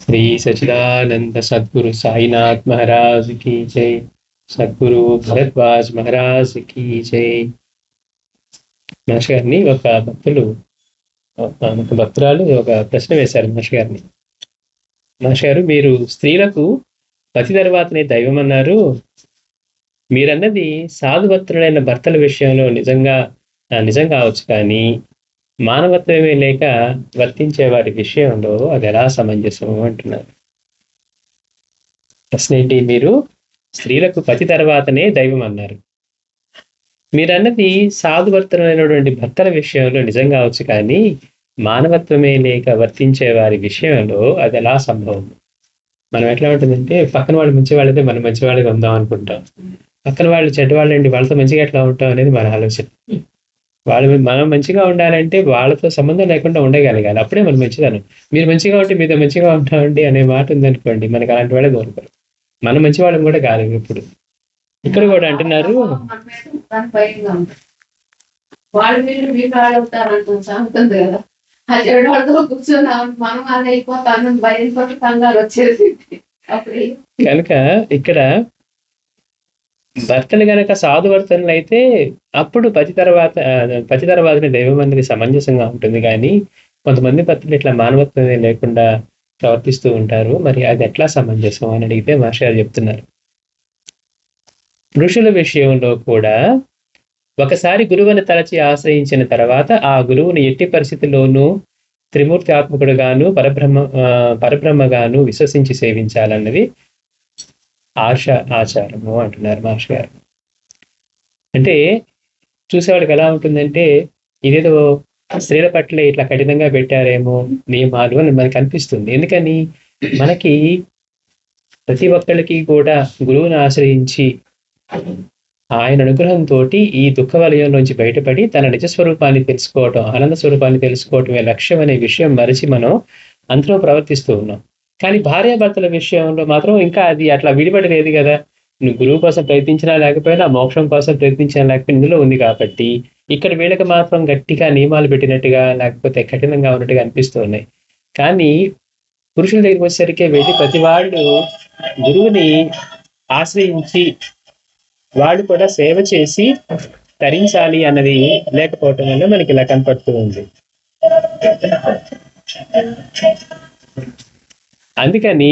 श्री सच्चिदानंद सद्गुरु साईनाथ महाराज की जय। సద్గురు భరద్వాజ్ మహారాజ్ కి జై। మహర్షి గారిని ఒక భక్తురాలు ఒక ప్రశ్న వేశారు మహర్షి గారిని. మహర్షి గారు, మీరు స్త్రీలకు పతి తర్వాతనే దైవం అన్నారు. మీరన్నది సాధుభక్తులైన భర్తల విషయంలో నిజం కావచ్చు, కానీ మానవత్వమే లేక వర్తించే వారి విషయంలో అది ఎలా సమంజసం అంటున్నారు. ప్రశ్న ఏంటి? మీరు స్త్రీలకు పతి తర్వాతనే దైవం అన్నారు. మీరన్నది సాధుభక్తులైనటువంటి భర్తల విషయంలో నిజం కావచ్చు, కానీ మానవత్వమే లేక వర్తించే వారి విషయంలో అది ఎలా సంభవం? మనం ఎట్లా ఉంటుందంటే, పక్కన వాళ్ళు మంచి వాళ్ళైతే మనం మంచి వాళ్ళగా ఉందాం అనుకుంటాం, పక్కన వాళ్ళు చెడ్డవాళ్ళండి వాళ్ళతో మంచిగా ఎట్లా ఉంటాం అనేది మన ఆలోచన. మనం మంచిగా ఉండాలంటే వాళ్ళతో సంబంధం లేకుండా ఉండగలగాలి, అప్పుడే మనం మంచిదనం. మీరు మంచిగా ఉంటే మీతో మంచిగా ఉంటామండి అనే మాట ఉందనుకోండి, మనకు అలాంటి వాళ్ళే దొరకరు. మనం మంచి వాళ్ళం కూడా కాదు. ఇప్పుడు ఇక్కడ కూడా అంటున్నారు, వాళ్ళు మీరు మీకు ఆడవుతారంటుంది సాగుతుంది కదా, ఆ చెడు వాళ్ళతో కూర్చున్నాం మనం అది అయిపోతాను భయంతో కంగారు వచ్చేసి. కనుక ఇక్కడ భర్తలు గనక సాధువర్తనలు అయితే అప్పుడు పతి తర్వాతనే దైవం అనేది సమంజసంగా ఉంటుంది. కానీ కొంతమంది భర్తలు ఇట్లా మానవత్వమే లేకుండా ప్రవర్తిస్తూ ఉంటారు. మరి అది ఎట్లా సమంజసం అని అడిగితే మహర్షి గారు చెప్తున్నారు, ఋషుల విషయంలో కూడా ఒకసారి గురువుని తలచి ఆశ్రయించిన తర్వాత ఆ గురువుని ఎట్టి పరిస్థితుల్లోనూ త్రిమూర్తి ఆత్మకుడుగాను పరబ్రహ్మగాను విశ్వసించి సేవించాలన్నది ఆచారము అంటున్నారు మహర్షి గారు. అంటే చూసేవాళ్ళకి ఎలా ఉంటుందంటే, ఇదేదో స్త్రీల పట్ల ఇట్లా కఠినంగా పెట్టారేమో నియమాలు అని మనకి అనిపిస్తుంది. ఎందుకని? మనకి ప్రతి ఒక్కళ్ళకి కూడా గురువుని ఆశ్రయించి ఆయన అనుగ్రహంతో ఈ దుఃఖ వలయంలోంచి బయటపడి తన నిజస్వరూపాన్ని తెలుసుకోవటం, ఆనంద స్వరూపాన్ని తెలుసుకోవటమే లక్ష్యం అనే విషయం మరిచి మనం అందులో ప్రవర్తిస్తూ ఉన్నాం. కానీ భార్యాభర్తల విషయంలో మాత్రం ఇంకా అది అట్లా విడిపడలేదు కదా. నువ్వు గురువు కోసం ప్రయత్నించినా లేకపోయినా, మోక్షం కోసం ప్రయత్నించినా లేకపోయినా ఇందులో ఉంది కాబట్టి ఇక్కడ వీళ్ళకి మాత్రం గట్టిగా నియమాలు పెట్టినట్టుగా లేకపోతే కఠినంగా ఉన్నట్టుగా అనిపిస్తూ ఉన్నాయి. కానీ పురుషుల దగ్గరికి వచ్చేసరికి వెళ్ళి ప్రతి వాళ్ళు గురువుని ఆశ్రయించి వాళ్ళు కూడా సేవ చేసి తరించాలి అన్నది లేకపోవటం వల్ల మనకి ఇలా కనపడుతూ ఉంది. అందుకని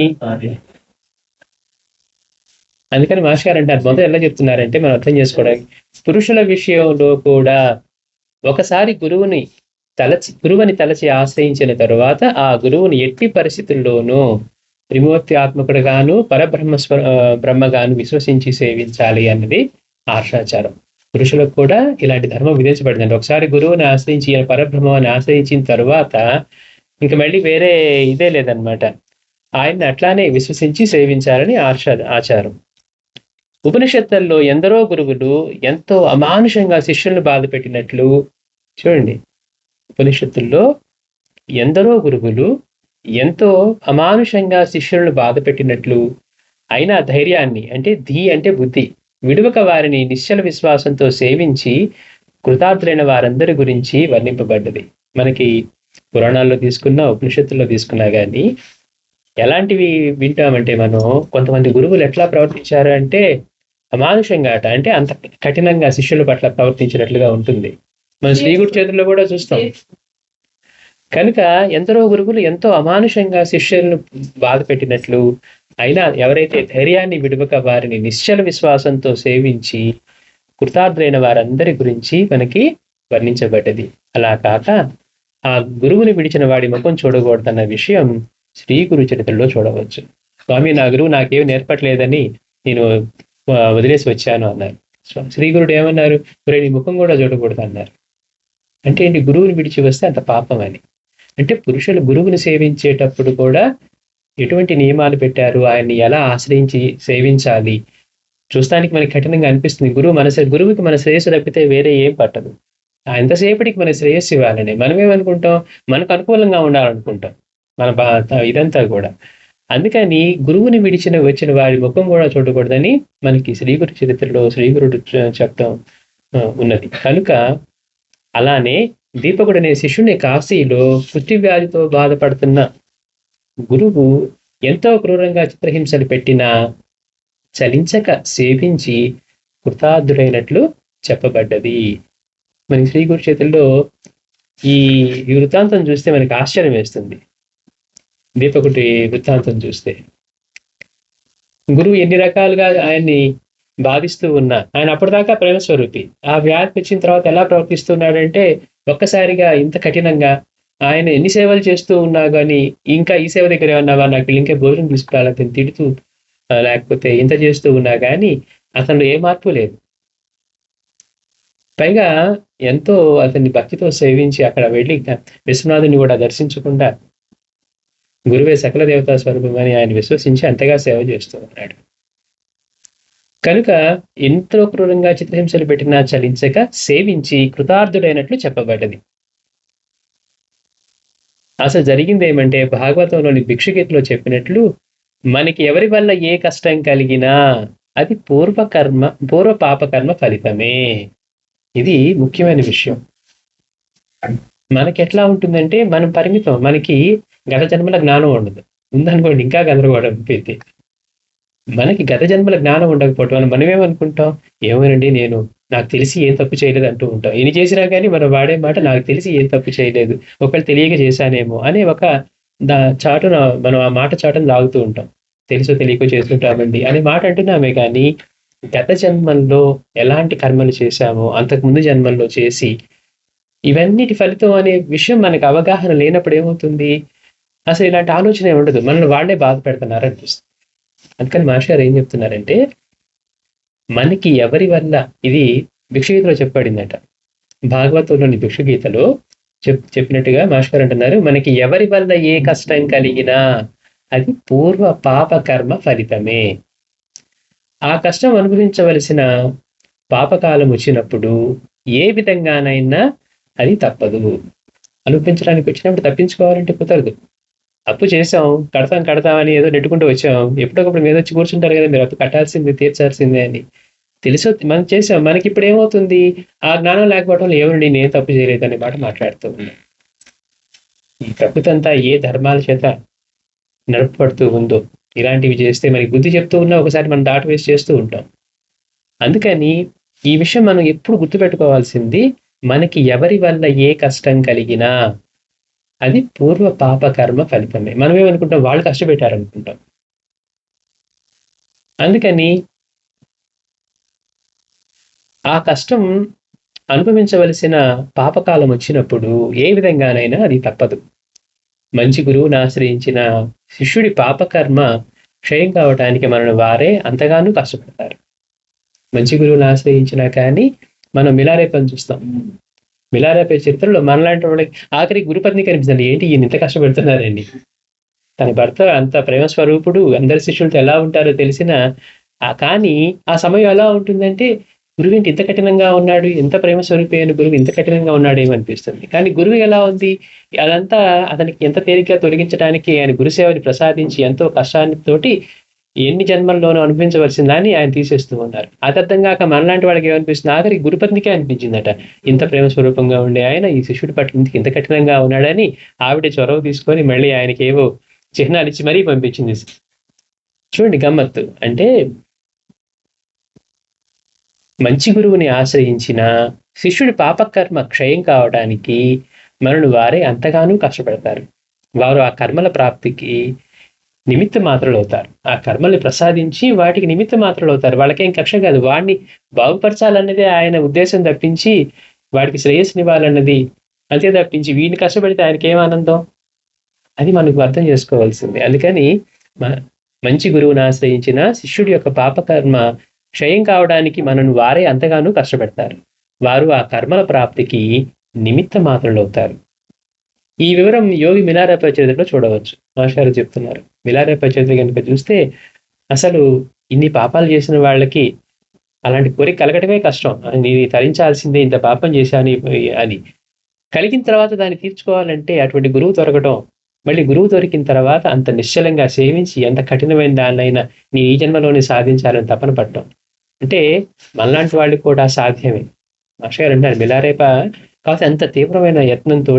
మహర్షి గారు అంటారు, మొదట ఎలా చెప్తున్నారంటే మనం అర్థం చేసుకోవడానికి, పురుషుల విషయంలో కూడా ఒకసారి గురువుని తలచి ఆశ్రయించిన తరువాత ఆ గురువుని ఎట్టి పరిస్థితుల్లోనూ త్రిమూర్తి ఆత్మకుడుగాను బ్రహ్మగాను విశ్వసించి సేవించాలి అన్నది ఆర్షాచారం. పురుషులకు కూడా ఇలాంటి ధర్మం విధించబడిందండి. ఒకసారి గురువుని ఆశ్రయించి పరబ్రహ్మాన్ని ఆశ్రయించిన తరువాత ఇంక మళ్ళీ వేరే ఇదే లేదనమాట. ఆయన్ని అట్లానే విశ్వసించి సేవించాలని ఆచారం. ఉపనిషత్తుల్లో ఎందరో గురువులు ఎంతో అమానుషంగా శిష్యులను బాధ పెట్టినట్లు చూడండి. ఉపనిషత్తుల్లో ఎందరో గురువులు ఎంతో అమానుషంగా శిష్యులను బాధ పెట్టినట్లు అయినా ధైర్యాన్ని, అంటే బుద్ధి విడువక వారిని నిశ్చల విశ్వాసంతో సేవించి కృతార్థులైన వారందరి గురించి వర్ణింపబడ్డది. మనకి పురాణాల్లో తీసుకున్నా, ఉపనిషత్తుల్లో తీసుకున్నా కానీ ఎలాంటివి వింటామంటే, మనం కొంతమంది గురువులు ఎట్లా ప్రవర్తించారు అంటే అమానుషంగా అంటే అంత కఠినంగా శిష్యుల పట్ల ప్రవర్తించినట్లుగా ఉంటుంది. మనం శ్రీగురు చేతుల్లో కూడా చూస్తాం. కనుక ఎందరో గురువులు ఎంతో అమానుషంగా శిష్యులను బాధ పెట్టినట్లు అయినా ఎవరైతే ధైర్యాన్ని విడువక వారిని నిశ్చల విశ్వాసంతో సేవించి కృతార్థులైన వారందరి గురించి మనకి వర్ణించబడ్డది. అలా కాక ఆ గురువుని విడిచిన వాడి ముఖం చూడకూడదన్న విషయం శ్రీ గురు చరిత్రలో చూడవచ్చు. స్వామి, నా గురువు నాకేమి నేర్పట్లేదని నేను వదిలేసి వచ్చాను అన్నారు. శ్రీ గురుడు ఏమన్నారు? నీ ముఖం కూడా చూడకూడదు అన్నారు. అంటే ఏంటి? గురువుని విడిచి వస్తే అంత పాపం అని. అంటే పురుషులు గురువుని సేవించేటప్పుడు కూడా ఎటువంటి నియమాలు పెట్టారు, ఆయన్ని ఎలా ఆశ్రయించి సేవించాలి. చూస్తానికి మనకి కఠినంగా అనిపిస్తుంది. గురువుకి మన శ్రేయస్సు తప్పితే వేరే ఏం పట్టదు. ఎంతసేపటికి మన శ్రేయస్సు ఇవ్వాలని మనమేమనుకుంటాం, మనకు అనుకూలంగా ఉండాలనుకుంటాం మన ఇదంతా కూడా. అందుకని గురువుని వచ్చిన వారి ముఖం కూడా చూడకూడదని మనకి శ్రీగురు చరిత్రలో శ్రీగురుడు చెప్తాం ఉన్నది. కనుక అలానే దీపకుడు అనే శిష్యుని కాశీలో పుష్టి వ్యాధితో బాధపడుతున్న గురువు ఎంతో క్రూరంగా చిత్రహింసలు పెట్టినా చలించక సేవించి కృతార్థుడైనట్లు చెప్పబడ్డది. మనకి శ్రీ గురు చేతుల్లో ఈ వృత్తాంతం చూస్తే మనకి ఆశ్చర్యం వేస్తుంది. దీపకుటి వృత్తాంతం చూస్తే గురువు ఎన్ని రకాలుగా ఆయన్ని బాధిస్తూ ఉన్నా, ఆయన అప్పటిదాకా ప్రేమ స్వరూపి, ఆ వ్యాధి వచ్చిన తర్వాత ఎలా ప్రవర్తిస్తున్నాడంటే ఒక్కసారిగా ఇంత కఠినంగా ఆయన ఎన్ని సేవలు చేస్తూ ఉన్నా కానీ ఇంకా ఈ సేవ దగ్గర ఏమన్నావా, నాకు ఇంకే భోజనం తీసుకురాలని తిడుతూ లేకపోతే ఇంత చేస్తూ ఉన్నా కానీ అతను ఏ మార్పు లేదు. పైగా ఎంతో అతన్ని భక్తితో సేవించి అక్కడ వెళ్ళి విశ్వనాథుని కూడా దర్శించకుండా గురువే సకల దేవతా స్వరూపం అని ఆయన విశ్వసించి అంతగా సేవ చేస్తూ ఉన్నాడు. కనుక ఎంతో క్రూరంగా చిత్రహింసలు పెట్టినా చలించక సేవించి కృతార్థుడైనట్లు చెప్పబడ్డది. అసలు జరిగింది ఏమంటే భాగవతంలోని భిక్షుగీతలో చెప్పినట్లు మనకి ఎవరి వల్ల ఏ కష్టం కలిగినా అది పూర్వ పాపకర్మ ఫలితమే. ఇది ముఖ్యమైన విషయం. మనకి ఎట్లా ఉంటుందంటే మనం పరిమితం, మనకి గత జన్మల జ్ఞానం ఉండదు. ఉందనుకోండి ఇంకా గందరగోళం పెట్టి. మనకి గత జన్మల జ్ఞానం ఉండకపోవటం వల్ల మనం ఏమనుకుంటాం, ఏమోనండి నాకు తెలిసి ఏం తప్పు చేయలేదు అంటూ ఉంటాం. ఎన్ని చేసినా కానీ మనం వాడే మాట నాకు తెలిసి ఏం తప్పు చేయలేదు, ఒకళ్ళు తెలియక చేశానేమో అనే ఒక చాటున మనం ఆ మాట చాటును లాగుతూ ఉంటాం. తెలుసో తెలియక చేస్తుంటామండి అనే మాట అంటున్నామే కానీ గత జన్మల్లో ఎలాంటి కర్మలు చేశామో అంతకుముందు జన్మల్లో చేసి ఇవన్నిటి ఫలితం అనే విషయం మనకు అవగాహన లేనప్పుడు ఏమవుతుంది, అసలు ఇలాంటి ఆలోచన ఉండదు, మనల్ని వాళ్ళే బాధ పెడుతున్నారు అనిపిస్తుంది. అందుకని మాస్టర్ గారు ఏం చెప్తున్నారంటే మనకి ఎవరి వల్ల, ఇది భిక్షగీతలో చెప్పబడిందట, భాగవతంలోని భిక్షగీతలో చెప్పినట్టుగా మాస్టర్ గారు అంటున్నారు, మనకి ఎవరి వల్ల ఏ కష్టం కలిగినా అది పూర్వ పాప కర్మ ఫలితమే. ఆ కష్టం అనుభవించవలసిన పాపకాలం వచ్చినప్పుడు ఏ విధంగానైనా అది తప్పదు. అనుభవించడానికి వచ్చినప్పుడు తప్పించుకోవాలంటే కుదరదు. అప్పు చేసాం, కడతామని ఏదో నెట్టుకుంటూ వచ్చాం, ఎప్పుడొకప్పుడు మీద వచ్చి కూర్చుంటారు కదా, మీరు అప్పు కట్టాల్సిందే తీర్చాల్సిందే అని తెలుసు మనం చేసాం. మనకి ఇప్పుడు ఏమవుతుంది, ఆ జ్ఞానం లేకపోవడం ఏమండి నేను తప్పు చేయలేదు అనే మాట మాట్లాడుతూ ఉన్నాం. ఈ ప్రకృతి అంతా ఏ ధర్మాల చేత నడపబడుతూ ఉందో ఇలాంటివి చేస్తే మనకి బుద్ధి చెప్తూ ఉన్నా ఒకసారి మనం దాటి వేసి చేస్తూ ఉంటాం. అందుకని ఈ విషయం మనం ఎప్పుడు గుర్తుపెట్టుకోవాల్సింది, మనకి ఎవరి వల్ల ఏ కష్టం కలిగినా అది పూర్వ పాప కర్మ ఫలితమే. మనం ఏమనుకుంటాం, వాళ్ళు కష్టపెట్టారనుకుంటాం. అందుకని ఆ కష్టం అనుభవించవలసిన పాపకాలం వచ్చినప్పుడు ఏ విధంగానైనా అది తప్పదు. మంచి గురువుని ఆశ్రయించిన శిష్యుడి పాపకర్మ క్షయం కావటానికి మనల్ని వారే అంతగానూ కష్టపడతారు. మంచి గురువుని ఆశ్రయించినా కానీ మనం మిలారేపని చూస్తాం. మిలారేపే చరిత్రలో మనలాంటి వాళ్ళకి ఆఖరి గురుపత్ని కనిపిస్తుంది, ఏంటి ఈయన ఇంత కష్టపెడుతున్నారండి. తన భర్త అంత ప్రేమ స్వరూపుడు, అందరి శిష్యులతో ఎలా ఉంటారో తెలిసిన కానీ ఆ సమయం ఎలా ఉంటుందంటే గురువు ఇంత కఠినంగా ఉన్నాడు, ఎంత ప్రేమ స్వరూపి అయిన గురువు ఇంత కఠినంగా ఉన్నాడు ఏమనిపిస్తుంది. కానీ గురువు ఎలా ఉంది, అదంతా అతనికి ఎంత తేలిగ్గా తొలగించడానికి ఆయన గురుసేవని ప్రసాదించి ఎంతో కష్టానితోటి ఎన్ని జన్మల్లోనూ అనుభవించవలసిన దాన్ని ఆయన తీసేస్తూ ఉన్నారు. అది అర్థం కాక మనలాంటి వాళ్ళకి ఏమనిపిస్తుంది, ఆఖరి గురుపత్నికే అనిపించిందట ఇంత ప్రేమ స్వరూపంగా ఉండే ఆయన ఈ శిష్యుడి పట్ల ఇంత కఠినంగా ఉన్నాడని ఆవిడ చొరవ తీసుకొని మళ్ళీ ఆయనకి ఏవో చిహ్నాలు ఇచ్చి మరీ పంపించింది. చూడండి గమ్మత్తు. అంటే మంచి గురువుని ఆశ్రయించిన శిష్యుడి పాపకర్మ క్షయం కావడానికి మనల్ని వారే అంతగానూ కష్టపడతారు. వారు ఆ కర్మల ప్రాప్తికి నిమిత్త మాత్రలు అవుతారు. ఆ కర్మల్ని ప్రసాదించి వాటికి నిమిత్త మాత్రలు అవుతారు. వాళ్ళకేం కక్ష కాదు, వాడిని బాగుపరచాలన్నదే ఆయన ఉద్దేశం తప్పించి వాడికి శ్రేయస్సునివ్వాలన్నది అంతే తప్పించి వీడిని కష్టపడితే ఆయనకి ఏం ఆనందం, అది మనకు అర్థం చేసుకోవాల్సింది. అందుకని మంచి గురువుని ఆశ్రయించిన శిష్యుడి యొక్క పాపకర్మ క్షయం కావడానికి మనను వారే అంతగానూ కష్టపెడతారు. వారు ఆ కర్మల ప్రాప్తికి నిమిత్త మాత్రలు అవుతారు. ఈ వివరం యోగి మిలారేప చరిత్రలో చూడవచ్చు. మాస్టారు చెప్తున్నారు, మిలారేప చరిత్ర కనుక చూస్తే అసలు ఇన్ని పాపాలు చేసిన వాళ్ళకి అలాంటి కోరిక కలగటమే కష్టం. నేను తరించాల్సిందే, ఇంత పాపం చేశాను అని కలిగిన తర్వాత దాన్ని తీర్చుకోవాలంటే అటువంటి గురువు దొరకడం, మళ్ళీ గురువు దొరికిన తర్వాత అంత నిశ్చలంగా సేవించి ఎంత కఠినమైన దాన్నైనా నీ ఈ జన్మలోనే సాధించాలని తపన పడటం అంటే మనలాంటి వాళ్ళకి కూడా సాధ్యమే. మాస్టర్ గారు అంటారు మిలారేప కాకపోతే అంత తీవ్రమైన యత్నంతో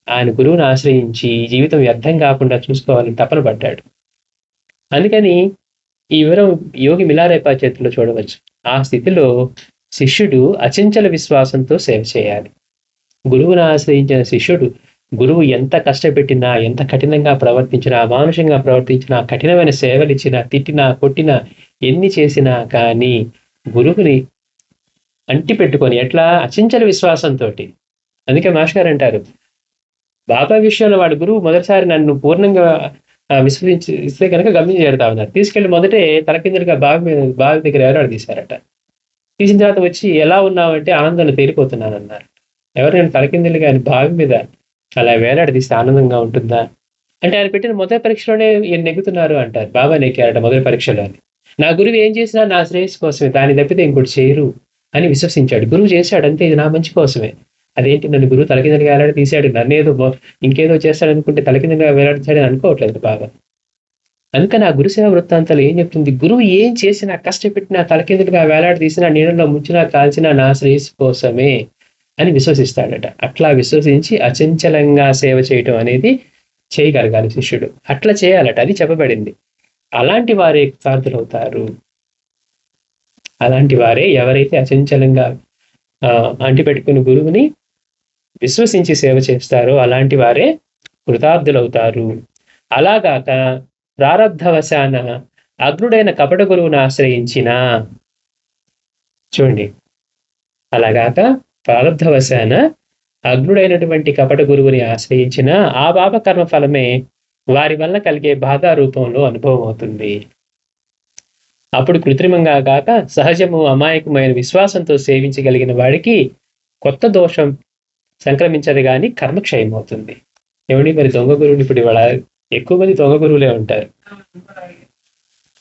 ఆయన గురువుని ఆశ్రయించి జీవితం వ్యర్థం కాకుండా చూసుకోవాలని తపన పడ్డాడు. అందుకని ఈ వివరం యోగి మిలారేపాచేతిలో చూడవచ్చు. ఆ స్థితిలో శిష్యుడు అచంచల విశ్వాసంతో సేవ చేయాలి. గురువును ఆశ్రయించిన శిష్యుడు గురువు ఎంత కష్టపెట్టినా, ఎంత కఠినంగా ప్రవర్తించినా, అమానుషంగా ప్రవర్తించినా, కఠినమైన సేవలు ఇచ్చినా, తిట్టినా, కొట్టినా, ఎన్ని చేసినా కానీ గురువుని అంటి పెట్టుకొని ఎట్లా అచంచల విశ్వాసంతో. అందుకే మాస్టర్ గారు అంటారు, బాబా విషయంలో వాడు గురువు మొదటిసారి నన్ను పూర్ణంగా విశ్వసించి ఇస్తే కనుక గమ్యం చేరుతా ఉన్నారు. తీసుకెళ్లి మొదటే తలకిందులుగా బావి దగ్గర ఎవరాడు తీశారట. తీసిన తర్వాత వచ్చి ఎలా ఉన్నావంటే ఆనందంలో తేలిపోతున్నాను అన్నారు. ఎవరైనా తలకిందులుగా బావి మీద అలా వేలాడదీస్తే ఆనందంగా ఉంటుందా అంటే, ఆయన పెట్టిన మొదటి పరీక్షలోనే ఈయన నెగ్గుతున్నారు అంటారు. బాబా నెగ్గారట మొదటి పరీక్షలో. నా గురువు ఏం చేసినా నా శ్రేయస్సు కోసమే, దాన్ని తప్పితే ఇంకోటి చేయరు అని విశ్వసించాడు. గురువు చేశాడు అంతే, ఇది నా మంచి కోసమే. అదేంటి నన్ను గురువు తలకిందులుగా వేలాడి తీశాడు, నన్నేదో ఇంకేదో చేస్తాడు అనుకుంటే తలకిందులుగా వేలాడుతాడని అనుకోవట్లేదు బాబా. అందుకని ఆ గురుసేవ వృత్తాంతాలు ఏం చెప్తుంది, గురువు ఏం చేసినా, కష్టపెట్టినా, తలకిందులుగా వేలాడి తీసినా, నీళ్ళలో ముంచినా, కాల్చినా నా శ్రేయస్సు కోసమే అని విశ్వసిస్తాడట. అట్లా విశ్వసించి అచంచలంగా సేవ చేయటం అనేది చేయగలగాలి శిష్యుడు. అట్లా చేయాలట, అది చెప్పబడింది. అలాంటి వారే కృతార్థులవుతారు. అలాంటి వారే ఎవరైతే అచంచలంగా అంటిపెట్టుకుని గురువుని విశ్వసించి సేవ చేస్తారో అలాంటి వారే కృతార్థులవుతారు. అలాగాక ప్రారబ్ధవశాన అగ్నుడైన కపట గురువును ఆశ్రయించిన, చూడండి, అలాగాక ప్రారబ్ధవశాన అగ్నుడైనటువంటి కపట గురువుని ఆశ్రయించిన ఆ పాప కర్మ ఫలమే వారి వల్ల కలిగే బాధ రూపంలో అనుభవం అవుతుంది. అప్పుడు కృత్రిమంగా కాక సహజము అమాయకమైన విశ్వాసంతో సేవించగలిగిన వాడికి కొత్త దోషం సంక్రమించదు కానీ కర్మక్షయం అవుతుంది. ఏమండి, మరి దొంగ గురువుని ఇప్పుడు ఇవాళ ఎక్కువ మంది దొంగ గురువులే ఉంటారు.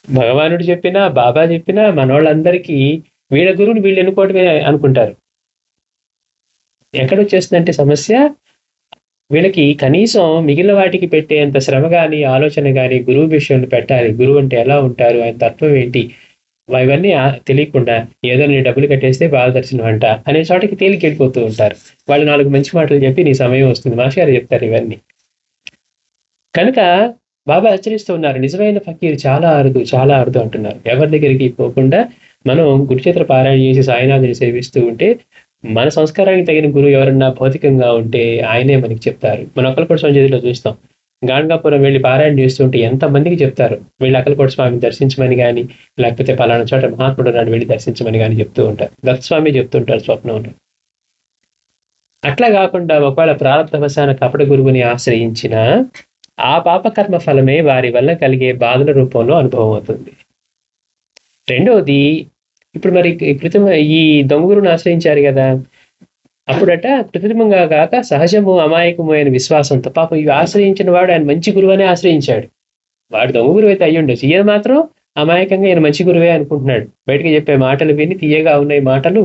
భగవానుడు చెప్పినా, బాబా చెప్పినా మనోళ్ళందరికీ వీళ్ళ గురువుని వీళ్ళు ఎన్నుకోవటమే అనుకుంటారు. ఎక్కడొచ్చేస్తుందంటే సమస్య, వీళ్ళకి కనీసం మిగిలిన వాటికి పెట్టేంత శ్రమ కానీ, ఆలోచన కానీ గురువు విషయంలో పెట్టాలి. గురువు అంటే ఎలా ఉంటారు, ఆయన తత్వం ఏంటి, ఇవన్నీ తెలియకుండా ఏదో నీ డబ్బులు కట్టేస్తే బాలదర్శనం అంట అనే చోటకి తేలికి వెళ్ళిపోతూ ఉంటారు. వాళ్ళు 4 మంచి మాటలు చెప్పి నీ సమయం వస్తుంది, మాస్టర్ గారు చెప్తారు ఇవన్నీ. కనుక బాబా హెచ్చరిస్తూ ఉన్నారు, నిజమైన ఫకీరు చాలా అరుదు, చాలా అరుదు అంటున్నారు. ఎవరి దగ్గరికి పోకుండా మనం గురుచేత్ర పారాయణ చేసి సాయినాథుని సేవిస్తూ ఉంటే, మన సంస్కారానికి తగిన గురువు ఎవరన్నా భౌతికంగా ఉంటే ఆయనే మనకి చెప్తారు. మనం అక్కలకోట స్వామి చేతిలో చూస్తాం, గాణగాపురం వెళ్ళి పారాయణ చేస్తుంటే ఎంతమందికి చెప్తారు, వెళ్ళి అక్కలకోట స్వామిని దర్శించమని కానీ, లేకపోతే పలానా చోట మహాత్ముడు నాడు వెళ్ళి దర్శించమని కానీ చెప్తూ ఉంటారు. దత్తస్వామి చెప్తుంటారు స్వప్నంలో. అట్లా కాకుండా ఒకవేళ ప్రారంభవశాన కపట గురువుని ఆశ్రయించిన ఆ పాపకర్మ ఫలమే వారి వల్ల కలిగే బాధల రూపంలో అనుభవం అవుతుంది. రెండవది, ఇప్పుడు మరి ఈ దొంగ గురువుని ఆశ్రయించారు కదా, అప్పుడట కృత్రిమంగా కాక సహజము అమాయకమైన విశ్వాసంతో, పాపం ఇవి ఆశ్రయించిన వాడు ఆయన మంచి గురువునే ఆశ్రయించాడు. వాడు దొంగ గురువు అయితే అయ్యి ఉండొచ్చు, ఈయన మాత్రం అమాయకంగా ఈయన మంచి గురువే అనుకుంటున్నాడు. బయటకు చెప్పే మాటలు విని తీయగా ఉన్నాయి మాటలు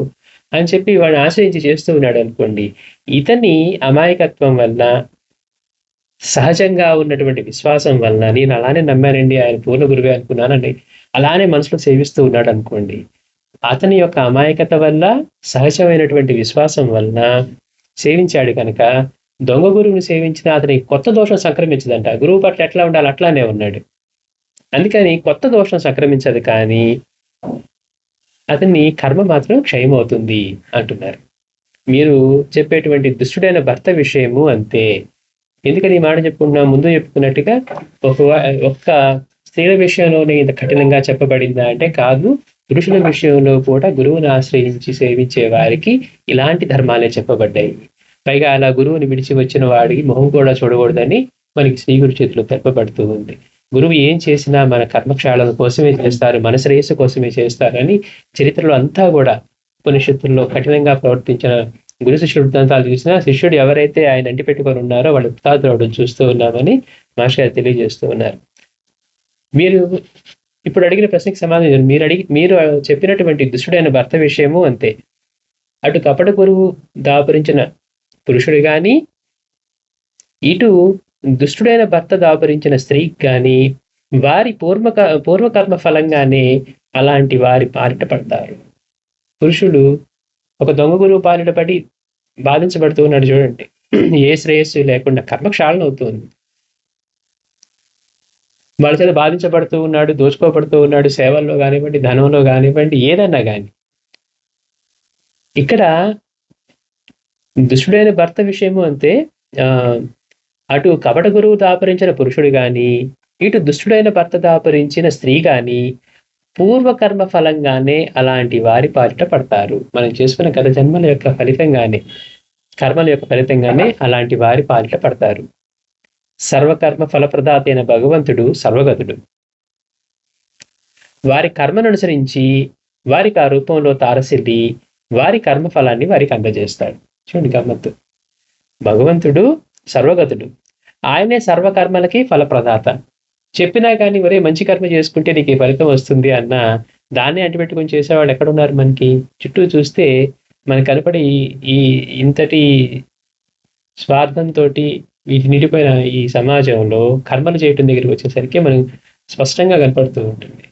అని చెప్పి వాడిని ఆశ్రయించి చేస్తూ ఉన్నాడు అనుకోండి. ఇతని అమాయకత్వం వల్ల, సహజంగా ఉన్నటువంటి విశ్వాసం వలన, నేను అలానే నమ్మానండి, ఆయన పూర్ణ గురువే అనుకున్నానండి, అలానే మనసులో సేవిస్తూ ఉన్నాడు అనుకోండి. అతని యొక్క అమాయకత వల్ల, సహజమైనటువంటి విశ్వాసం వలన సేవించాడు కనుక దొంగ గురువుని సేవించిన అతనికి కొత్త దోషం సంక్రమించదంట. గురువు పట్ల ఎట్లా ఉండాలి అట్లానే ఉన్నాడు. అందుకని కొత్త దోషం సంక్రమించదు, కానీ అతని కర్మ మాత్రం క్షయమవుతుంది అంటున్నారు. మీరు చెప్పేటువంటి దుష్టుడైన భర్త విషయము అంతే. ఎందుకని ఈ మాట చెప్పుకుంటున్నా, ముందు చెప్పుకున్నట్టుగా ఒక్క స్త్రీల విషయంలోనే ఇంత కఠినంగా చెప్పబడిందా అంటే కాదు, పురుషుల విషయంలో కూడా గురువుని ఆశ్రయించి సేవించే వారికి ఇలాంటి ధర్మాలే చెప్పబడ్డాయి. పైగా అలా గురువుని విడిచి వచ్చిన వాడికి మొహం కూడా చూడకూడదని మనకి శ్రీ గురు చేతిలో తెప్పబడుతూ ఉంది. గురువు ఏం చేసినా మన కర్మక్షాళన కోసమే చేస్తారు, మన శ్రేయస్సు కోసమే చేస్తారని చరిత్రలో అంతా కూడా ఉపనిషత్తుల్లో కఠినంగా ప్రవర్తించిన గురు శిష్యుడు వృత్తాంతాలు చూసినా, శిష్యుడు ఎవరైతే ఆయన అంటి పెట్టుకొని ఉన్నారో వాళ్ళు కృతార్థులవడం చూస్తూ ఉన్నామని మాస్టర్ గారు తెలియజేస్తూ ఉన్నారు. మీరు ఇప్పుడు అడిగిన ప్రశ్నకి సమాధానం, మీరు చెప్పినటువంటి దుష్టుడైన భర్త విషయము అంతే. అటు కపట గురువు దాపరించిన పురుషుడు గాని, ఇటు దుష్టుడైన భర్త దాపరించిన స్త్రీకి గాని వారి పూర్వకర్మ ఫలంగానే అలాంటి వారి పాలిట పడతారు. పురుషుడు ఒక దొంగ గురువు పాలిట పడి బాధించబడుతూ ఉన్నాడు చూడండి, ఏ శ్రేయస్సు లేకుండా కర్మక్షాళన అవుతుంది. వాళ్ళ చేత బాధించబడుతూ ఉన్నాడు, దోచుకోబడుతూ ఉన్నాడు, సేవల్లో కానివ్వండి, ధనంలో కానివ్వండి, ఏదన్నా కానీ. ఇక్కడ దుష్టుడైన భర్త విషయము అంతే. ఆ అటు కపట గురువు దాపరించిన పురుషుడు గాని, ఇటు దుష్టుడైన భర్త దాపరించిన స్త్రీ గాని పూర్వకర్మ ఫలంగానే అలాంటి వారి పాలిట పడతారు. మనం చేసుకున్న గత జన్మల యొక్క ఫలితంగానే, కర్మల యొక్క ఫలితంగానే అలాంటి వారి పాలిట పడతారు. సర్వకర్మ ఫలప్రదాత అయిన భగవంతుడు సర్వగతుడు. వారి కర్మను అనుసరించి వారికి ఆ రూపంలో తారసిల్లి వారి కర్మ ఫలాన్ని వారికి అందజేస్తాడు. చూడండి గమ్మత్తు. భగవంతుడు సర్వగతుడు, ఆయనే సర్వకర్మలకి ఫలప్రదాత. చెప్పినా కానీ ఒరే మంచి కర్మ చేసుకుంటే నీకు ఈ ఫలితం వస్తుంది అన్న దాన్ని అంటిపెట్టుకుని చేసేవాళ్ళు ఎక్కడున్నారు మనకి? చుట్టూ చూస్తే మనకు కనపడి ఈ ఇంతటి స్వార్థంతో వీటి నిండిపోయిన ఈ సమాజంలో కర్మలు చేయటం దగ్గరికి వచ్చేసరికి మనం స్పష్టంగా కనపడుతూ ఉంటుంది.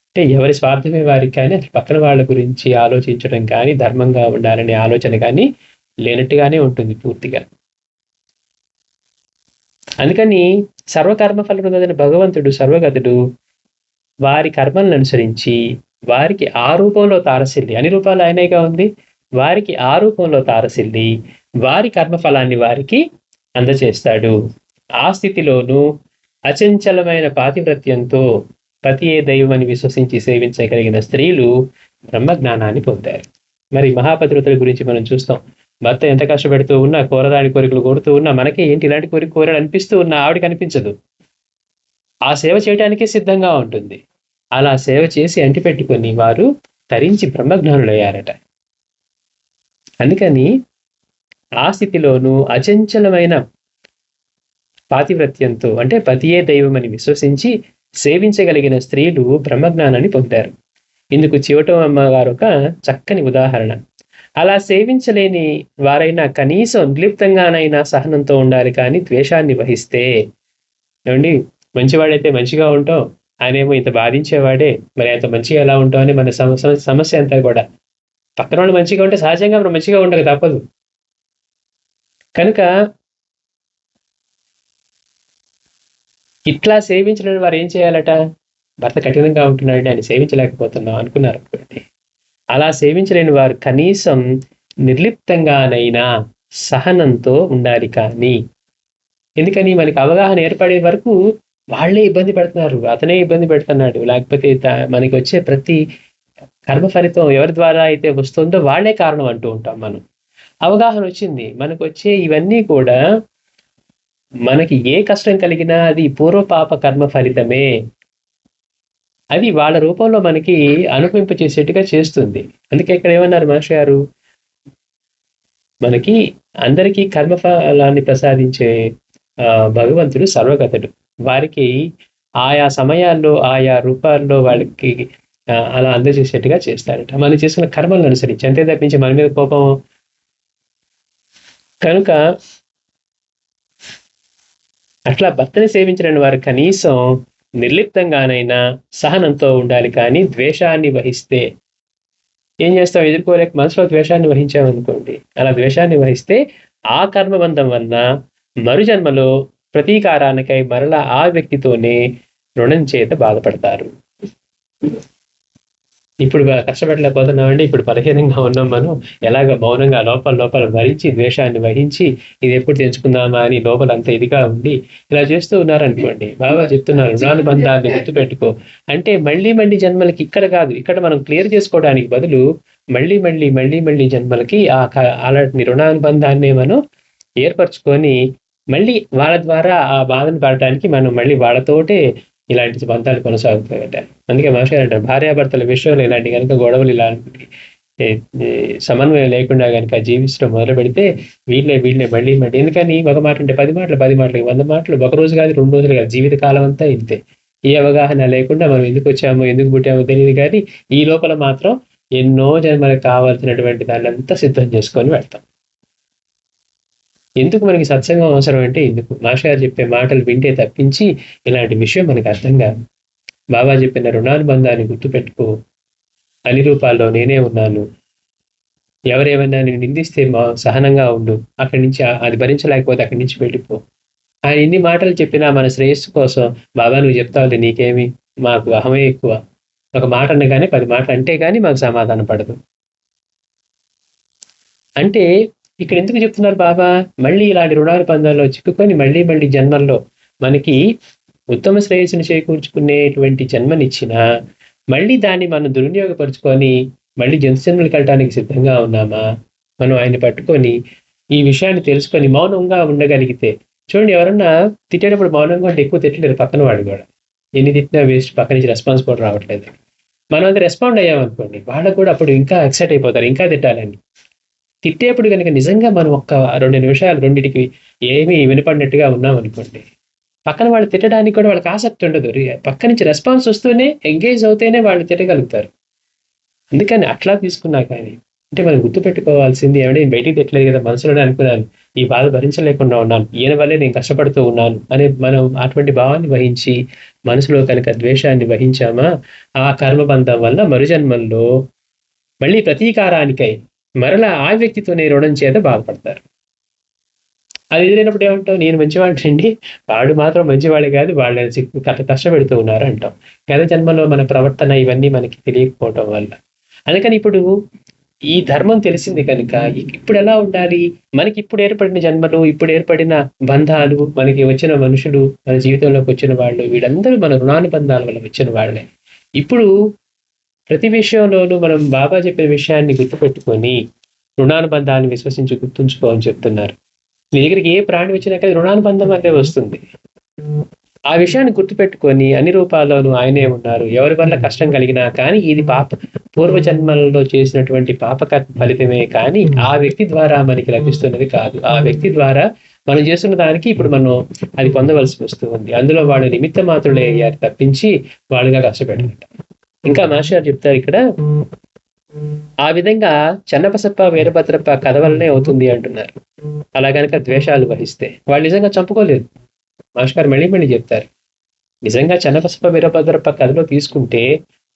అంటే ఎవరి స్వార్థమే వారికి కానీ అసలు పక్కన వాళ్ళ గురించి ఆలోచించడం కానీ, ధర్మంగా ఉండాలనే ఆలోచన కానీ లేనట్టుగానే ఉంటుంది పూర్తిగా. అందుకని సర్వకర్మ ఫలప్రదాత భగవంతుడు సర్వగతుడు వారి కర్మలను అనుసరించి వారికి ఆ రూపంలో తారసిల్లి, అన్ని రూపాలు ఆయనేగా ఉంది, వారికి ఆ రూపంలో తారసిల్లి వారి కర్మఫలాన్ని వారికి అందచేస్తాడు. ఆ స్థితిలోనూ అచంచలమైన పాతివ్రత్యంతో పతియే దైవమని విశ్వసించి సేవించగలిగిన స్త్రీలు బ్రహ్మజ్ఞానాన్ని పొందారు. మరి మహాపతివ్రతుల గురించి మనం చూస్తాం. భర్త ఎంత కష్టపెడుతూ ఉన్నా, కోరరాని కోరికలు కోరుతూ ఉన్నా, మనకి ఏంటి ఇలాంటి కోరిక కోరాడు అనిపిస్తూ ఉన్నా ఆవిడ కనిపించదు. ఆ సేవ చేయడానికే సిద్ధంగా ఉంటుంది. అలా సేవ చేసి అంటిపెట్టుకొని వారు తరించి బ్రహ్మజ్ఞానులయ్యారట. అందుకని ఆ స్థితిలోనూ అచంచలమైన పాతివ్రత్యంతో, అంటే పతియే దైవమని విశ్వసించి సేవించగలిగిన స్త్రీలు బ్రహ్మజ్ఞానాన్ని పొందారు. ఇందుకు చివటమ్మ గారు ఒక చక్కని ఉదాహరణ. అలా సేవించలేని వారైనా కనీసం నిర్లిప్తంగానైనా సహనంతో ఉండాలి, కానీ ద్వేషాన్ని వహిస్తే, ఏమండి మంచివాడైతే మంచిగా ఉంటాం, ఆయనేమో ఇంత బాధించేవాడే, మరి అంత మంచిగా ఎలా ఉంటాం అని మన సమస్య అంతా కూడా. పక్కన వాళ్ళు మంచిగా ఉంటే సహజంగా మనం మంచిగా ఉండక తప్పదు. కనుక ఇట్లా సేవించలేని వారు ఏం చేయాలట? భర్త కఠినంగా ఉంటున్నాడు అని సేవించలేకపోతున్నాం అనుకున్నారు అనుకోండి. అలా సేవించలేని వారు కనీసం నిర్లిప్తంగానైనా సహనంతో ఉండాలి. కానీ ఎందుకని? మనకి అవగాహన ఏర్పడే వరకు వాళ్ళే ఇబ్బంది పడుతున్నారు, అతనే ఇబ్బంది పెడుతున్నాడు, లేకపోతే మనకి వచ్చే ప్రతి కర్మ ఫలితం ఎవరి ద్వారా అయితే వస్తుందో వాళ్ళే కారణం అంటూ ఉంటాం మనం. అవగాహన వచ్చింది, మనకు వచ్చే ఇవన్నీ కూడా మనకి ఏ కష్టం కలిగినా అది పూర్వపాప కర్మ ఫలితమే. అది వాళ్ళ రూపంలో మనకి అనుభవింప చేసేట్టుగా చేస్తుంది. అందుకే ఇక్కడ ఏమన్నారు మాస్టర్ గారు? మనకి అందరికీ కర్మఫలాన్ని ప్రసాదించే భగవంతుడు సర్వగతుడు. వారికి ఆయా సమయాల్లో ఆయా రూపాల్లో వాళ్ళకి అలా అందజేసేట్టుగా చేస్తారట, మనం చేసుకున్న కర్మలను అనుసరించి. అంతే తప్పించి మన మీద కోపం. కనుక అట్లా భర్తని సేవించలేని వారు కనీసం నిర్లిప్తంగానైనా సహనంతో ఉండాలి. కానీ ద్వేషాన్ని వహిస్తే ఏం చేస్తాం? ఎదుర్కోలేక మనసులో ద్వేషాన్ని వహించామనుకోండి, అలా ద్వేషాన్ని వహిస్తే ఆ కర్మబంధం వలన మరుజన్మలో ప్రతీకారానికై మరలా ఆ వ్యక్తితోనే రుణం చేత బాధపడతారు. ఇప్పుడు కష్టపడలేకపోతున్నామండి, ఇప్పుడు బలహీనంగా ఉన్నాం, మనం ఎలాగ మౌనంగా లోపల భరించి ద్వేషాన్ని వహించి ఇది ఎప్పుడు తెంచుకుందామా అని లోపల అంత ఇదిగా ఉండి ఇలా చేస్తూ ఉన్నారనుకోండి. బాబా చెప్తున్నారు రుణానుబంధాన్ని గుర్తుపెట్టుకో అంటే మళ్ళీ జన్మలకి ఇక్కడ కాదు, ఇక్కడ మనం క్లియర్ చేసుకోవడానికి బదులు మళ్ళీ జన్మలకి అలాంటి రుణానుబంధాన్ని మనం ఏర్పరచుకొని మళ్ళీ వాళ్ళ ద్వారా ఆ బాధను పడటానికి మనం మళ్ళీ వాళ్ళతోటే ఇలాంటి బంధాలు కొనసాగుతాయట. అందుకే మాస్టర్ అంటారు, భార్యాభర్తల విషయంలో ఇలాంటి కనుక గొడవలు ఇలాంటి సమన్వయం లేకుండా కనుక జీవించడం మొదలు పెడితే వీళ్ళే మళ్ళీ ఎందుకని ఒక మాట అంటే 10 మాటలు 100 మాటలు ఒక రోజు కాదు 2 రోజులు కాదు, జీవిత కాలం అంతా ఇంతే. ఈ అవగాహన లేకుండా మనం ఎందుకు వచ్చామో ఎందుకు పుట్టామో తెలియదు, కానీ ఈ లోపల మాత్రం ఎన్నో జన్మలకు కావాల్సినటువంటి దాన్ని అంతా సిద్ధం చేసుకొని వెళ్తాం. ఎందుకు మనకి సత్సంగం అవసరం అంటే ఇందుకు. మాస్టర్ గారు చెప్పే మాటలు వింటే తప్పించి ఇలాంటి విషయం మనకు అర్థం కాదు. బాబా చెప్పిన రుణానుబంధాన్ని గుర్తుపెట్టుకో, అన్ని రూపాల్లో నేనే ఉన్నాను, ఎవరేమన్నా నేను నిందిస్తే సహనంగా ఉండు, అక్కడి నుంచి అది భరించలేకపోతే అక్కడి నుంచి వెళ్ళిపో. ఆయన ఇన్ని మాటలు చెప్పినా మన శ్రేయస్సు కోసం, బాబా నువ్వు చెప్తావులే నీకేమి, మాకు అహమే ఎక్కువ, ఒక మాట అనగానే 10 మాటలు అంటే కానీ మాకు సమాధానం పడదు. అంటే ఇక్కడ ఎందుకు చెప్తున్నారు బాబా? మళ్ళీ ఇలాంటి రుణానుబంధాల్లో చిక్కుకొని మళ్ళీ మళ్ళీ జన్మల్లో మనకి ఉత్తమ శ్రేయస్సును చేకూర్చుకునేటువంటి జన్మనిచ్చినా మళ్ళీ దాన్ని మనం దుర్వినియోగపరుచుకొని మళ్ళీ జంతు జన్మలకు వెళ్ళటానికి సిద్ధంగా ఉన్నామా? మనం ఆయన పట్టుకొని ఈ విషయాన్ని తెలుసుకొని మౌనంగా ఉండగలిగితే, చూడండి ఎవరన్నా తిట్టేటప్పుడు మౌనంగా ఉంటే ఎక్కువ తిట్టలేరు పక్కన వాడు కూడా. ఎన్ని తిట్టినా వేస్ట్, పక్క నుంచి రెస్పాన్స్ కూడా రావట్లేదు. మనం అది రెస్పాండ్ అయ్యామనుకోండి, వాళ్ళకు కూడా అప్పుడు ఇంకా ఎక్సైట్ అయిపోతారు, ఇంకా తిట్టాలని. తిట్టేప్పుడు కనుక నిజంగా మనం ఒక్క 2 నిమిషాలు రెండిటికి ఏమీ వినపడినట్టుగా ఉన్నాం అనుకోండి, పక్కన వాళ్ళు తిట్టడానికి కూడా వాళ్ళకి ఆసక్తి ఉండదు. పక్క నుంచి రెస్పాన్స్ వస్తూనే ఎంగేజ్ అవుతేనే వాళ్ళు తిట్టగలుగుతారు. అందుకని అట్లా తీసుకున్నా కానీ అంటే మనం గుర్తుపెట్టుకోవాల్సింది ఏమంటే నేను బయటికి తిట్టలేదు కదా, మనసులోనే అనుకున్నాను, ఈ బాధ భరించలేకుండా ఉన్నాను, ఈయన వల్లే నేను కష్టపడుతూ ఉన్నాను అనే మనం అటువంటి భావాన్ని వహించి మనసులో కనుక ద్వేషాన్ని వహించామా, ఆ కర్మబంధం వల్ల మరుజన్మల్లో మళ్ళీ ప్రతీకారానికై మరలా ఆ వ్యక్తితోనే రుణం చేత బాధపడతారు. అది ఎదురైనప్పుడు ఏమంటాం, నేను మంచివాడిని, వాడు మాత్రం మంచివాడే కాదు, వాళ్ళని కష్టపెడుతూ ఉన్నారు అంటాం. గత జన్మలో మన ప్రవర్తన ఇవన్నీ మనకి తెలియకపోవటం వల్ల. అందుకని ఇప్పుడు ఈ ధర్మం తెలిసింది కనుక ఇప్పుడు ఎలా ఉండాలి, మనకి ఇప్పుడు ఏర్పడిన జన్మలు, ఇప్పుడు ఏర్పడిన బంధాలు, మనకి వచ్చిన మనుషులు, మన జీవితంలోకి వచ్చిన వాళ్ళు, వీళ్ళందరూ మన రుణానుబంధాల వల్ల వచ్చిన వాళ్ళే. ఇప్పుడు ప్రతి విషయంలోనూ మనం బాబా చెప్పిన విషయాన్ని గుర్తుపెట్టుకొని రుణానుబంధాన్ని విశ్వసించి గుర్తుంచుకో అని చెప్తున్నారు. మీ దగ్గరికి ఏ ప్రాణి వచ్చినా కానీ రుణానుబంధం అంటే వస్తుంది. ఆ విషయాన్ని గుర్తుపెట్టుకొని అన్ని రూపాల్లోనూ ఆయనే ఉన్నారు. ఎవరి వల్ల కష్టం కలిగినా కానీ ఇది పూర్వజన్మలలో చేసినటువంటి పాపకర్మ ఫలితమే కానీ ఆ వ్యక్తి ద్వారా మనకి లభిస్తున్నది కాదు. ఆ వ్యక్తి ద్వారా మనం చేస్తున్న దానికి ఇప్పుడు మనం అది పొందవలసి వస్తుంది. అందులో వాళ్ళు నిమిత్త మాత్రులే అయ్యారు తప్పించి వాళ్ళుగా కష్టపెట్టారట. ఇంకా మాస్టర్ చెప్తారు ఇక్కడ, ఆ విధంగా చెన్నబసప్ప వీరభద్రప్ప కథ వల్లనే అవుతుంది అంటున్నారు. అలా కనుక ద్వేషాలు వహిస్తే వాళ్ళు నిజంగా చంపుకోలేదు. మాస్టర్ మళ్ళీ మళ్ళీ చెప్తారు, నిజంగా చెన్నబసప్ప వీరభద్రప్ప కథలో తీసుకుంటే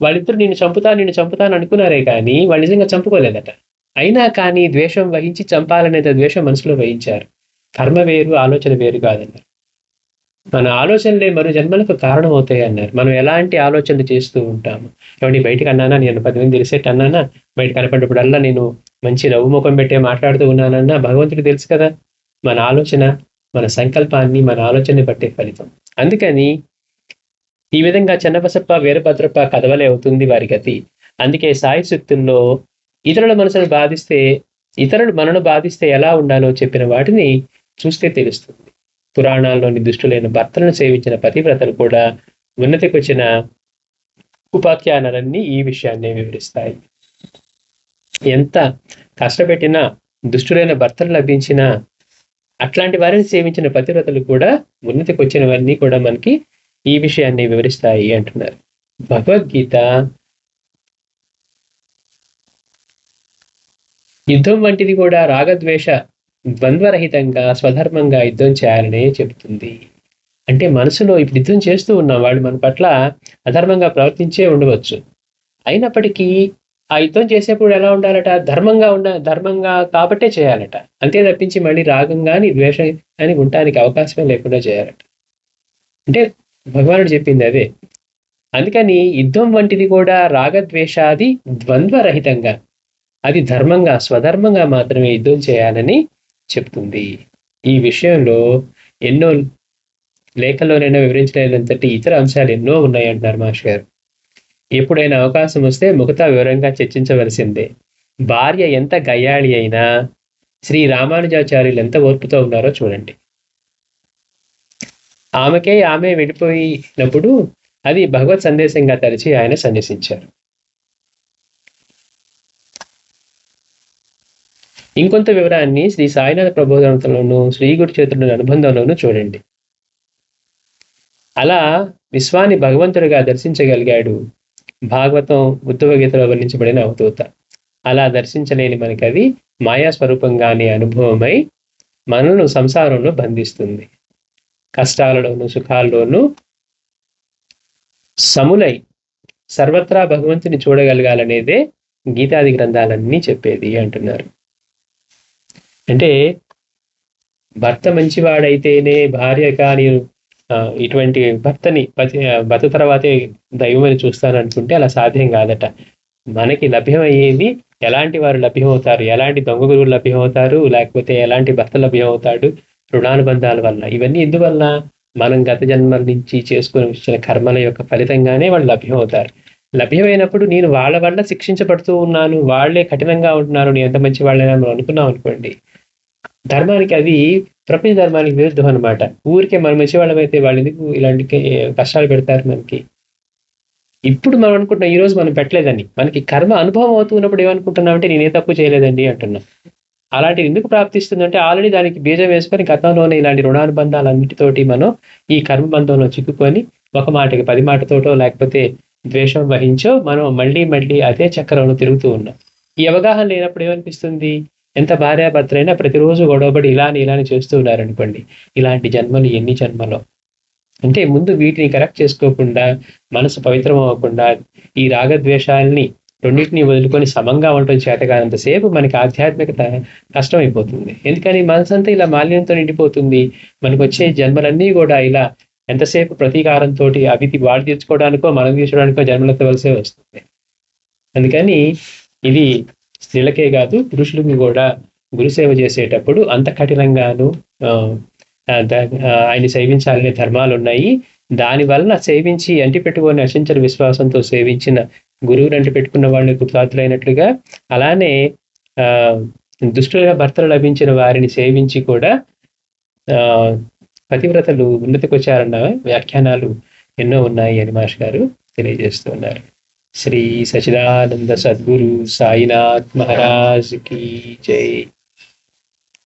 వాళ్ళిద్దరు నిన్ను చంపుతాను అనుకున్నారే కానీ వాళ్ళు నిజంగా చంపుకోలేదట. అయినా కానీ ద్వేషం వహించి చంపాలనే ద్వేషం మనసులో వహించారు. కర్మ వేరు, ఆలోచన వేరు కాదన్నారు. మన ఆలోచనలే మరో జన్మలకు కారణం అవుతాయి అన్నారు. మనం ఎలాంటి ఆలోచనలు చేస్తూ ఉంటాము. ఏమండి బయటకు అన్నానా, నేను 10 మంది తెలిసేట్టు అన్నానా, బయట కనపడ్డప్పుడల్లా నేను మంచి నవ్వు ముఖం పెట్టే మాట్లాడుతూ ఉన్నానన్నా భగవంతుడికి తెలుసు కదా. మన ఆలోచన, మన సంకల్పాన్ని, మన ఆలోచనని బట్టే ఫలితం. అందుకని ఈ విధంగా చెన్నబసప్ప వీరభద్రప్ప కథవలే అవుతుంది వారి గతి. అందుకే సాయి సూక్తుల్లో ఇతరుల మనసును బాధిస్తే, ఇతరులు మనను బాధిస్తే ఎలా ఉండాలో చెప్పిన వాటిని చూస్తే తెలుస్తుంది. పురాణాల్లోని దుష్టులైన భర్తలను సేవించిన పతివ్రతలు కూడా ఉన్నతికి వచ్చిన ఉపాఖ్యానాలన్నీ ఈ విషయాన్నే వివరిస్తాయి. ఎంత కష్టపెట్టినా దుష్టులైన భర్తలు లభించినా అట్లాంటి వారిని సేవించిన పతివ్రతలు కూడా ఉన్నతికి వచ్చినవన్నీ కూడా మనకి ఈ విషయాన్ని వివరిస్తాయి అంటున్నారు. భగవద్గీత యుద్ధం వంటిది కూడా రాగద్వేష ద్వంద్వరహితంగా స్వధర్మంగా యుద్ధం చేయాలనే చెబుతుంది. అంటే మనసులో ఇప్పుడు యుద్ధం చేస్తూ ఉన్నాం, వాళ్ళు మన పట్ల అధర్మంగా ప్రవర్తించే ఉండవచ్చు, అయినప్పటికీ ఆ యుద్ధం చేసేప్పుడు ఎలా ఉండాలట, ధర్మంగా కాబట్టే చేయాలట. అంతే తప్పించి మళ్ళీ రాగం కానీ ద్వేషం కానీ ఉండటానికి అవకాశమే లేకుండా చేయాలట. అంటే భగవానుడు చెప్పింది అదే. అందుకని యుద్ధం వంటిది కూడా రాగద్వేషాది ద్వంద్వరహితంగా, అది ధర్మంగా స్వధర్మంగా మాత్రమే యుద్ధం చేయాలని చెప్తుంది. ఈ విషయంలో ఎన్నో లేఖల్లోనైనా వివరించలేనంతటి ఇతర అంశాలు ఎన్నో ఉన్నాయి అంటున్నారు మాస్టర్ గారు. ఎప్పుడైనా అవకాశం వస్తే మిగతా వివరంగా చర్చించవలసిందే. భార్య ఎంత గయ్యాళి అయినా శ్రీ రామానుజాచార్యులు ఎంత ఓర్పుతో ఉన్నారో చూడండి. ఆమె వెళ్ళిపోయినప్పుడు అది భగవత్ సందేశంగా తలచి ఆయన సన్యసించారు. ఇంకొంత వివరాన్ని శ్రీ సాయినాథ ప్రబోధనంలోను శ్రీ గురు చరిత్రలోని అనుబంధంలోనూ చూడండి. అలా విశ్వాన్ని భగవంతుడిగా దర్శించగలిగాడు భాగవతం ఉద్ధవ గీతలో వర్ణించబడిన అవధూత. అలా దర్శించలేని మనకి అది మాయా స్వరూపంగానే అనుభవమై మనను సంసారంలో బంధిస్తుంది. కష్టాలలోను సుఖాల్లోనూ సములై సర్వత్రా భగవంతుని చూడగలగాలనేదే గీతాది గ్రంథాలన్నీ చెప్పేది అంటున్నారు. అంటే భర్త మంచివాడైతేనే భార్య కానీ ఇటువంటి భర్త తర్వాతే దైవం అని చూస్తాను అనుకుంటే అలా సాధ్యం కాదట. మనకి లభ్యమయ్యేది ఎలాంటి వారు లభ్యమవుతారు, ఎలాంటి దొంగ గురువులు లభ్యమవుతారు, లేకపోతే ఎలాంటి భర్త లభ్యమవుతాడు, రుణానుబంధాల వల్ల. ఇవన్నీ ఎందువల్ల? మనం గత జన్మల నుంచి చేసుకుని వచ్చిన కర్మల యొక్క ఫలితంగానే వాళ్ళు లభ్యమవుతారు. లభ్యమైనప్పుడు నేను వాళ్ళ వల్ల శిక్షించబడుతూ ఉన్నాను, వాళ్లే కఠినంగా ఉంటున్నారు, నేను ఎంత మంచి వాళ్ళైనా మనం అనుకున్నాం అనుకోండి, ధర్మానికి అది ప్రపంచ ధర్మానికి విరుద్ధం అనమాట. ఊరికే మనం మంచి వాళ్ళమైతే వాళ్ళు ఎందుకు ఇలాంటి కష్టాలు పెడతారు మనకి? ఇప్పుడు మనం అనుకుంటున్నాం ఈ రోజు మనం పెట్టలేదని, మనకి కర్మ అనుభవం అవుతున్నప్పుడు ఏమనుకుంటున్నామంటే నేనే తప్పు చేయలేదండి అంటున్నాం. అలాంటివి ఎందుకు ప్రాప్తిస్తుందంటే ఆల్రెడీ దానికి బీజం వేసుకొని గతంలోనే ఇలాంటి రుణానుబంధాలన్నిటితోటి మనం ఈ కర్మబంధంలో చిక్కుకొని ఒక మాటకి 10 మాటతోటో లేకపోతే ద్వేషం వహించో మనం మళ్ళీ అదే చక్రంలో తిరుగుతూ ఉన్నాం. ఈ అవగాహన లేనప్పుడు ఏమనిపిస్తుంది? ఎంత భార్యాభర్తలైనా ప్రతిరోజు గొడవపడి ఇలాని చేస్తూ ఉన్నారనుకోండి, ఇలాంటి జన్మలు ఎన్ని జన్మలో. అంటే ముందు వీటిని కరెక్ట్ చేసుకోకుండా, మనసు పవిత్రం అవ్వకుండా, ఈ రాగద్వేషాలని రెండింటినీ వదులుకొని సమంగా ఉండటం చేతగానంతసేపు మనకి ఆధ్యాత్మికత కష్టమైపోతుంది. ఎందుకని మనసు అంతా ఇలా మాలిన్యంతో నిండిపోతుంది. మనకు వచ్చే జన్మలన్నీ కూడా ఇలా ఎంతసేపు ప్రతీకారంతో అవి వాడు తీర్చుకోవడానికో మనం తీర్చడానికో జన్మలెత్తవలసే వస్తుంది. అందుకని ఇది స్త్రీలకే కాదు పురుషులకు కూడా గురుసేవ చేసేటప్పుడు అంత కఠినంగాను ఆయన్ని సేవించాలనే ధర్మాలు ఉన్నాయి. దానివల్ల సేవించి అంటిపెట్టుకొని అచంచల విశ్వాసంతో సేవించిన గురువుని అంటిపెట్టుకున్న వాళ్ళు కృతార్థులైనట్లుగా, అలానే దుష్టులుగా భర్తలు లభించిన వారిని సేవించి కూడా పతివ్రతలు ఉన్నతికి వచ్చారన్న వ్యాఖ్యానాలు ఎన్నో ఉన్నాయి అని మాష్ గారు తెలియజేస్తున్నారు. శ్రీ సచిదానంద సద్గురు సాయినాథ్ మహారాజ్ की जय।